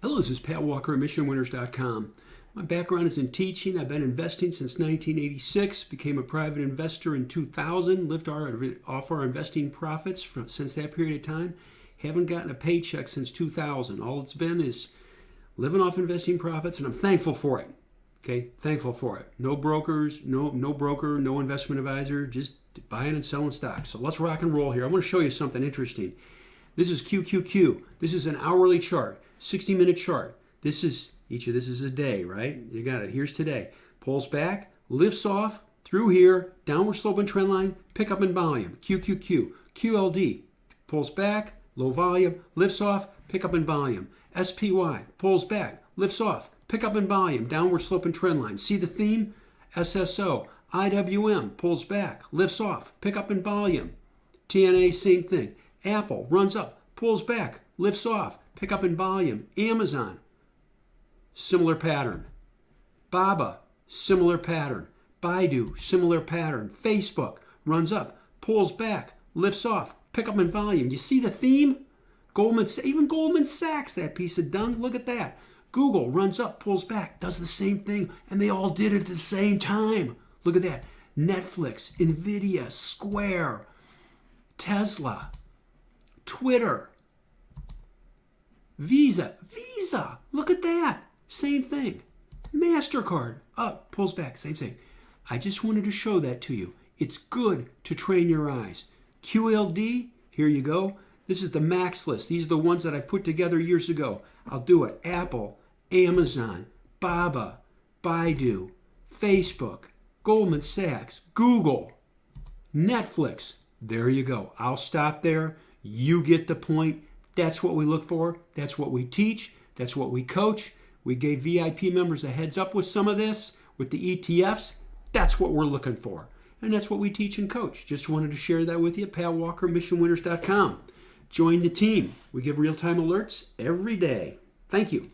Hello, this is Pat Walker at MissionWinners.com. My background is in teaching. I've been investing since 1986, became a private investor in 2000, lived off our investing profits since that period of time. Haven't gotten a paycheck since 2000. All it's been is living off investing profits, and I'm thankful for it. Okay, thankful for it. No brokers, no broker, no investment advisor, just buying and selling stocks. So let's rock and roll here. I want to show you something interesting. This is QQQ. This is an hourly chart, 60-minute chart. Each of this is a day, right? You got it. Here's today. Pulls back, lifts off, through here, downward sloping trend line, pick up in volume. QQQ. QLD. Pulls back, low volume, lifts off, pick up in volume. SPY. Pulls back, lifts off, pick up in volume, downward sloping trend line. See the theme? SSO. IWM. Pulls back, lifts off, pick up in volume. TNA, same thing. Apple runs up, pulls back, lifts off, pick up in volume. Amazon, similar pattern. Baba, similar pattern. Baidu, similar pattern. Facebook runs up, pulls back, lifts off, pick up in volume. You see the theme? Even Goldman Sachs, that piece of dung, look at that. Google runs up, pulls back, does the same thing, and they all did it at the same time. Look at that. Netflix, Nvidia, Square, Tesla, Twitter, Visa, look at that. Same thing. MasterCard, up, pulls back, same thing. I just wanted to show that to you. It's good to train your eyes. QLD, here you go. This is the max list. These are the ones that I've put together years ago. I'll do it. Apple, Amazon, Baba, Baidu, Facebook, Goldman Sachs, Google, Netflix. There you go. I'll stop there. You get the point. That's what we look for. That's what we teach. That's what we coach. We gave VIP members a heads up with some of this, with the ETFs. That's what we're looking for. And that's what we teach and coach. Just wanted to share that with you. Pat Walker, MissionWinners.com. Join the team. We give real-time alerts every day. Thank you.